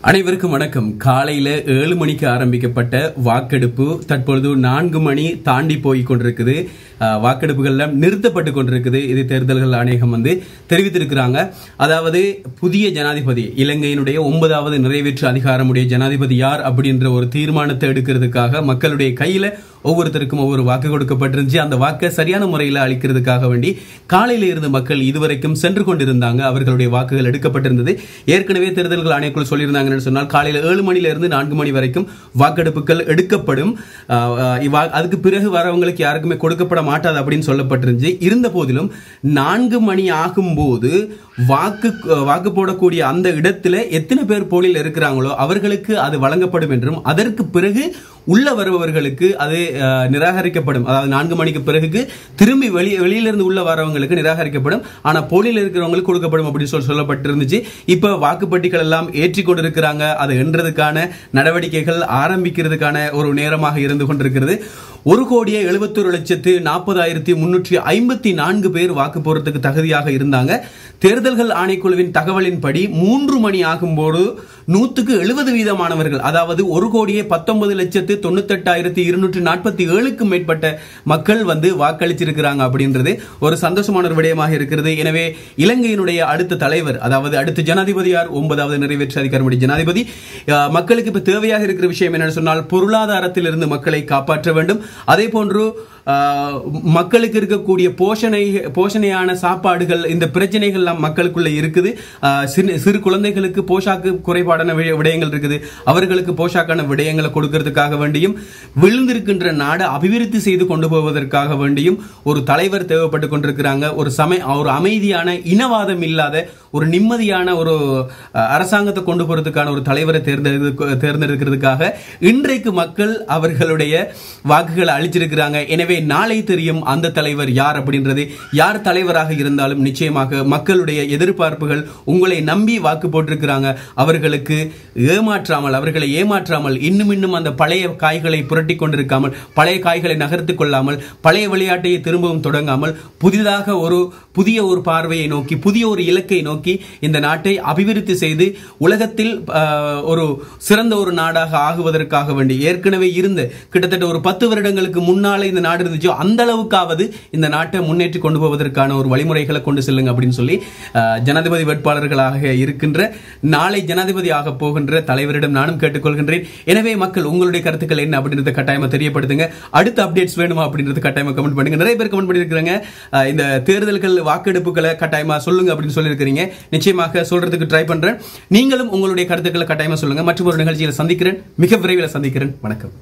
அனைவருக்கும் வணக்கம். காலையில 7 மணிக்கு ஆரம்பிக்கப்பட்ட வாக்கெடுப்பு தற்பொழுது 4 மணி தாண்டி போய் கொண்டிருக்குது. வாக்கெடுப்புகள் நிறுத்தப்பட்டு கொண்டிருக்குது. இது தேர்தல்கள் ஆணையகம் தெரிவித்திருக்கிறாங்க. அதாவது புதிய ஜனாதிபதி, இலங்கையினுடைய 9வது நிறைவேற்று அதிகாரமுடைய ஜனாதிபதி யார் அப்படின்ற ஒரு தீர்மானத்தை எடுக்கிறதுக்காக மக்களுடைய கையில ஒவ்வொருத்தருக்கும் ஒவ்வொரு வாக்கு கொடுக்கப்பட்டிருந்துச்சு. அந்த வாக்கை சரியான முறையில் அளிக்கிறதுக்காக வேண்டி காலையில இருந்து மக்கள் இதுவரைக்கும் சென்று கொண்டிருந்தாங்க. அவர்களுடைய வாக்குகள் எடுக்கப்பட்டிருந்தது. ஏற்கனவே தேர்தல்கள் ஆணையக்குழு சொல்லியிருந்தாங்கன்னு சொன்னால் காலையில 7 மணில இருந்து 4 மணி வரைக்கும் வாக்கெடுப்புகள் எடுக்கப்படும். அதுக்கு பிறகு வரவங்களுக்கு யாருக்குமே கொடுக்கப்பட மாட்டாது அப்படின்னு சொல்லப்பட்டிருந்துச்சு. இருந்த போதிலும் 4 மணி ஆகும்போது வாக்கு போடக்கூடிய அந்த இடத்துல எத்தனை பேர் போலில் இருக்கிறாங்களோ அவர்களுக்கு அது வழங்கப்படும் என்றும், அதற்கு பிறகு உள்ள வருபவர்களுக்கு அது நிராகரிக்கப்படும். அதாவது 4 மணிக்கு பிறகு திரும்பி வெளியிலிருந்து உள்ள வரவங்களுக்கு நிராகரிக்கப்படும். ஆனா போலியில் இருக்கிறவங்களுக்கு கொடுக்கப்படும் அப்படின்னு சொல்லப்பட்டிருந்துச்சு. இப்ப வாக்குப்பட்டிகள் எல்லாம் ஏற்றி கொண்டிருக்கிறாங்க. அதை எண்றதுக்கான நடவடிக்கைகள் ஆரம்பிக்கிறதுக்கான ஒரு நேரமாக இருந்து கொண்டிருக்கிறது. 1,71,40,354 பேர் வாக்கு போறதுக்கு தகுதியாக இருந்தாங்க. தேர்தல்கள் ஆணைக்குழுவின் தகவலின்படி 3 மணி ஆகும்போது 170% அதாவது 1,19,98,247 மேற்பட்ட மக்கள் வாக்களிச்சிருக்கிறாங்க அப்படின்றது ஒரு சந்தோஷமான ஒரு விடயமாக இருக்கிறது. எனவே இலங்கையினுடைய அடுத்த தலைவர், அதாவது அடுத்த ஜனாதிபதி யார்? 9வது நிறைவேற்று அதிகாரமுடைய ஜனாதிபதி. மக்களுக்கு இப்ப தேவையாக இருக்கிற விஷயம் என்னன்னு சொன்னால், பொருளாதாரத்தில் இருந்து மக்களை காப்பாற்ற வேண்டும். அதே போன்று மக்களுக்கு இருக்கக்கூடிய போஷணையான சாப்பாடுகள், இந்த பிரச்சனைகள் மக்களுக்குள்ள இருக்குது. சிறு குழந்தைகளுக்கு போஷாக்கு குறைபாடான விடயங்கள் இருக்குது. அவர்களுக்கு போஷாக்கான விடயங்களை கொடுக்கிறதுக்காக வேண்டியும், விழுந்திருக்கின்ற நாடு அபிவிருத்தி செய்து கொண்டு போவதற்காக வேண்டியும் ஒரு தலைவர் தேவைப்பட்டு கொண்டிருக்கிறாங்க. ஒரு அமைதியான, இனவாதம் இல்லாத, ஒரு நிம்மதியான ஒரு அரசாங்கத்தை கொண்டு போறதுக்கான ஒரு தலைவரை தேர்ந்தெடுக்கிறதுக்காக இன்றைக்கு மக்கள் அவர்களுடைய வாக்குகளை அளிச்சிருக்கிறாங்க. எனவே நாளை தெரியும் அந்த தலைவர் யார் அப்படின்றது. யார் தலைவராக இருந்தாலும் நிச்சயமாக மக்களுடைய எதிர்பார்ப்புகள், உங்களை நம்பி வாக்கு போட்டிருக்கிறாங்க, அவர்களை ஏமாற்றாமல் இன்னும் அந்த பழைய காய்களை புரட்டி கொண்டிருக்காமல், பழைய காய்களை நகர்த்திக் கொள்ளாமல், பழைய விளையாட்டை திரும்பவும் தொடங்காமல் புதிதாக புதிய ஒரு பார்வையை நோக்கி, புதிய ஒரு இலக்கை நோக்கி இந்த நாட்டை அபிவிருத்தி செய்து உலகத்தில் ஒரு சிறந்த ஒரு நாடாக ஆகுவதற்காக வேண்டி, ஏற்கனவே இருந்த கிட்டத்தட்ட ஒரு 10 வருடங்களுக்கு முன்னாலே இந்த நாடு இருந்துச்சோ அந்த அளவுக்காவது இந்த நாட்டை முன்னேற்றி கொண்டு போவதற்கான ஒரு வழிமுறைகளை கொண்டு செல்லுங்க அப்படின்னு சொல்லி ஜனாதிபதி வேட்பாளர்களாக இருக்கின்ற, நாளை ஜனாதிபதி ஆக போகின்ற தலைவரிடம் நானும் கேட்டுக்கொள்கின்றேன். எனவே மக்கள் உங்களுடைய கருத்துக்கள் என்ன அப்படின்றத கட்டாயமா தெரியப்படுத்துங்க. அடுத்த அப்டேட்ஸ் வேணுமா அப்படின்றது கட்டாயமா கமெண்ட் பண்ணுங்க. நிறைய பேர் கமெண்ட் பண்ணிருக்காங்க, இந்த தேர்தல்கள் வாக்கெடுப்புகளை கட்டாயமா சொல்லுங்க அப்படின்னு சொல்லியிருக்கிறீங்க. நிச்சயமாக சொல்றதுக்கு ட்ரை பண்றேன். நீங்களும் உங்களுடைய கருத்துக்களை கட்டாயமா சொல்லுங்க. மற்றும் ஒரு நிகழ்ச்சியில் சந்திக்கிறேன், மிக விரைவில் சந்திக்கிறேன். வணக்கம்.